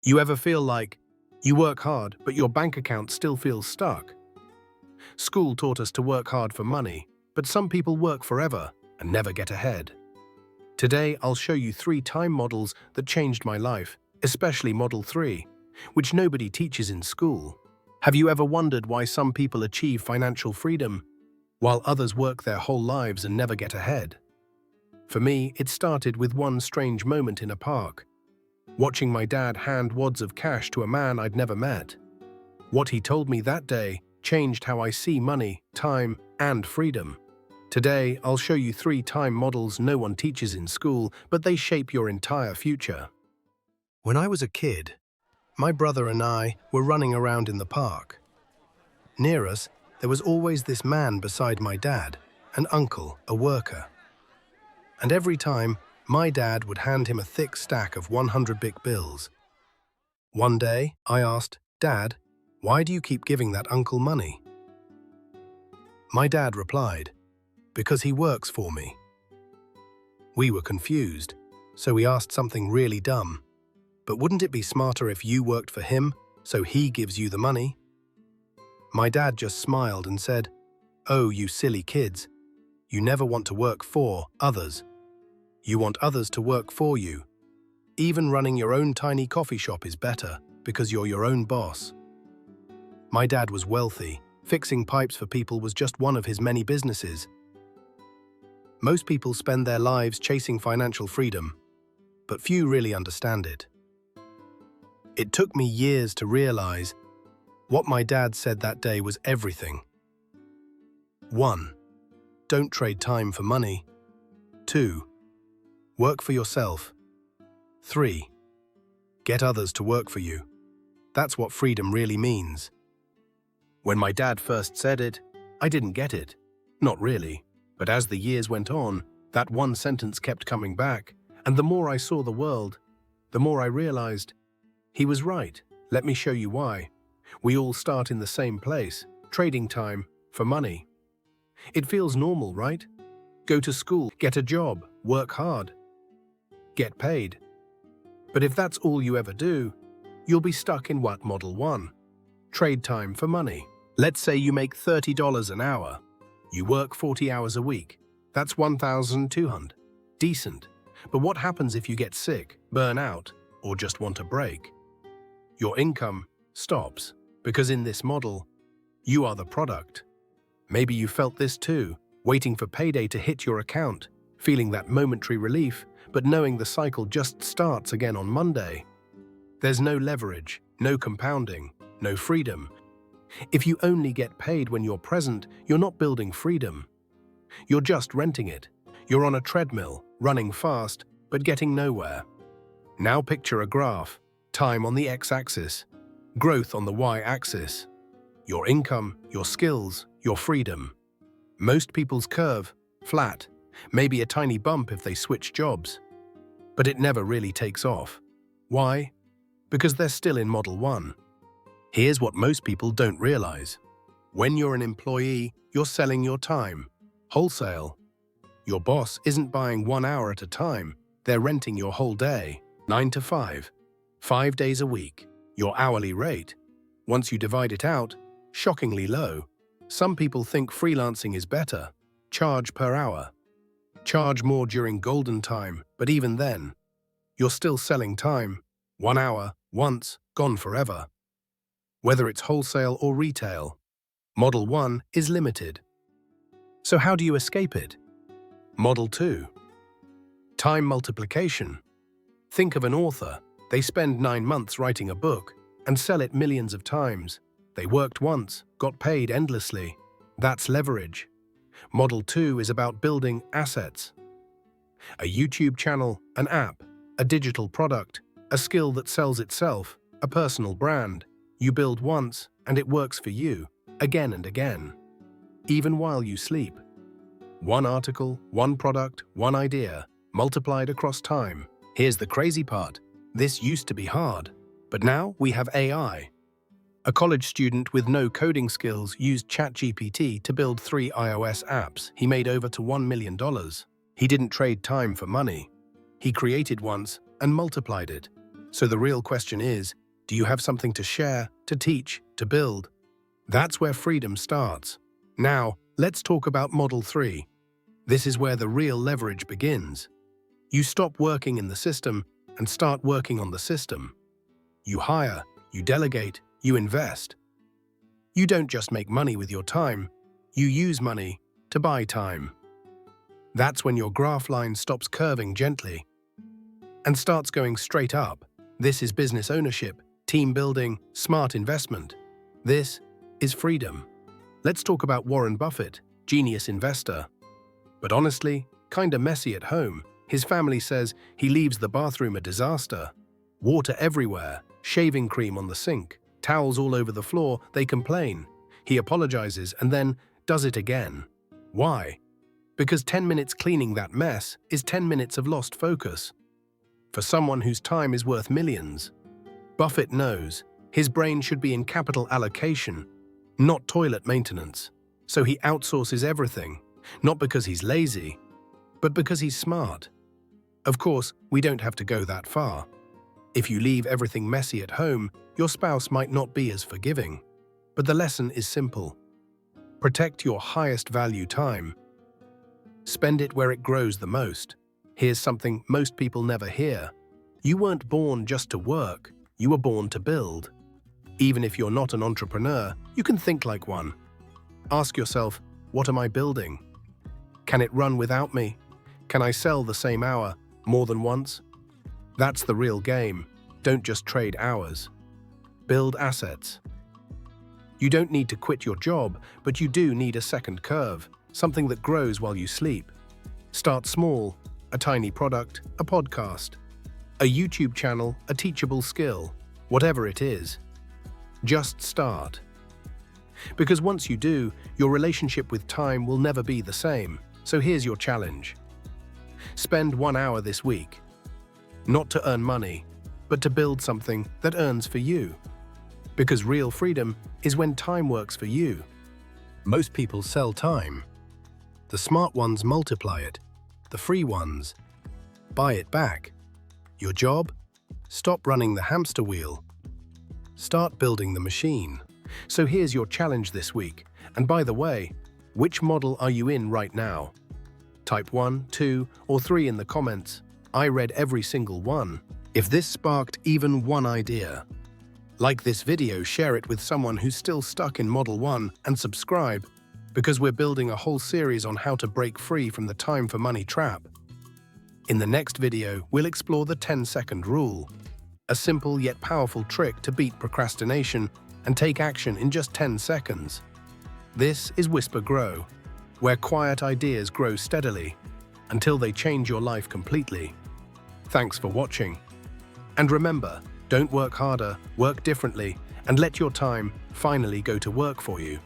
You ever feel like you work hard, but your bank account still feels stuck? School taught us to work hard for money, but some people work forever and never get ahead. Today, I'll show you 3 time models that changed my life, especially Model 3, which nobody teaches in school. Have you ever wondered why some people achieve financial freedom, while others work their whole lives and never get ahead? For me, it started with one strange moment in a park, watching my dad hand wads of cash to a man I'd never met. What he told me that day changed how I see money, time, and freedom. Today, I'll show you 3 time models no one teaches in school, but they shape your entire future. When I was a kid, my brother and I were running around in the park. Near us, there was always this man beside my dad, an uncle, a worker. And every time, my dad would hand him a thick stack of 100 big bills. One day, I asked, "Dad, why do you keep giving that uncle money?" My dad replied, "Because he works for me." We were confused, so we asked something really dumb. "But wouldn't it be smarter if you worked for him, so he gives you the money?" My dad just smiled and said, "Oh, you silly kids. You never want to work for others. You want others to work for you. Even running your own tiny coffee shop is better because you're your own boss." My dad was wealthy. Fixing pipes for people was just one of his many businesses. Most people spend their lives chasing financial freedom, but few really understand it. It took me years to realize what my dad said that day was everything. 1. Don't trade time for money. 2. Work for yourself. 3. Get others to work for you. That's what freedom really means. When my dad first said it, I didn't get it. Not really. But as the years went on, that one sentence kept coming back, and the more I saw the world, the more I realized he was right. Let me show you why. We all start in the same place, trading time for money. It feels normal, right? Go to school, get a job, work hard, get paid. But if that's all you ever do, you'll be stuck in what Model 1? Trade time for money. Let's say you make $30 an hour. You work 40 hours a week. That's $1,200. Decent. But what happens if you get sick, burn out, or just want a break? Your income stops, because in this model, you are the product. Maybe you felt this too, waiting for payday to hit your account, feeling that momentary relief, but knowing the cycle just starts again on Monday. There's no leverage, no compounding, no freedom. If you only get paid when you're present, you're not building freedom. You're just renting it. You're on a treadmill, running fast, but getting nowhere. Now picture a graph. Time on the x-axis, growth on the y-axis. Your income, your skills, your freedom. Most people's curve, flat, maybe a tiny bump if they switch jobs. But it never really takes off. Why? Because they're still in Model 1. Here's what most people don't realize. When you're an employee, you're selling your time. Wholesale. Your boss isn't buying 1 hour at a time. They're renting your whole day, 9 to 5. 5 days a week. Your hourly rate, once you divide it out, shockingly low. Some people think freelancing is better. Charge per hour. Charge more during golden time, but even then, you're still selling time. 1 hour, once, gone forever. Whether it's wholesale or retail, Model 1 is limited. So how do you escape it? Model 2. Time multiplication. Think of an author. They spend 9 months writing a book and sell it millions of times. They worked once, got paid endlessly. That's leverage. Model 2 is about building assets. A YouTube channel, an app, a digital product, a skill that sells itself, a personal brand. You build once, and it works for you, again and again. Even while you sleep. One article, one product, one idea, multiplied across time. Here's the crazy part. This used to be hard, but now we have AI. A college student with no coding skills used ChatGPT to build 3 iOS apps. He made over to $1 million. He didn't trade time for money. He created once and multiplied it. So the real question is, do you have something to share, to teach, to build? That's where freedom starts. Now, let's talk about Model 3. This is where the real leverage begins. You stop working in the system and start working on the system. You hire, you delegate, you invest. You don't just make money with your time, you use money to buy time. That's when your graph line stops curving gently and starts going straight up. This is business ownership, team building, smart investment. This is freedom. Let's talk about Warren Buffett, genius investor. But honestly, kinda messy at home. His family says he leaves the bathroom a disaster. Water everywhere, shaving cream on the sink, towels all over the floor. They complain. He apologizes and then does it again. Why? Because 10 minutes cleaning that mess is 10 minutes of lost focus. For someone whose time is worth millions. Buffett knows his brain should be in capital allocation, not toilet maintenance. So he outsources everything, not because he's lazy, but because he's smart. Of course, we don't have to go that far. If you leave everything messy at home, your spouse might not be as forgiving. But the lesson is simple. Protect your highest value time. Spend it where it grows the most. Here's something most people never hear. You weren't born just to work, you were born to build. Even if you're not an entrepreneur, you can think like one. Ask yourself, what am I building? Can it run without me? Can I sell the same hour more than once? That's the real game. Don't just trade hours. Build assets. You don't need to quit your job, but you do need a second curve, something that grows while you sleep. Start small, a tiny product, a podcast, a YouTube channel, a teachable skill, whatever it is. Just start. Because once you do, your relationship with time will never be the same. So here's your challenge. Spend 1 hour this week. Not to earn money, but to build something that earns for you. Because real freedom is when time works for you. Most people sell time. The smart ones multiply it. The free ones buy it back. Your job? Stop running the hamster wheel. Start building the machine. So here's your challenge this week. And by the way, which model are you in right now? Type 1, 2, or 3 in the comments. I read every single one. If this sparked even one idea, like this video, share it with someone who's still stuck in Model 1, and subscribe, because we're building a whole series on how to break free from the time for money trap. In the next video, we'll explore the 10-second rule, a simple yet powerful trick to beat procrastination and take action in just 10 seconds. This is WhisperGrow, where quiet ideas grow steadily until they change your life completely. Thanks for watching. And remember, don't work harder, work differently, and let your time finally go to work for you.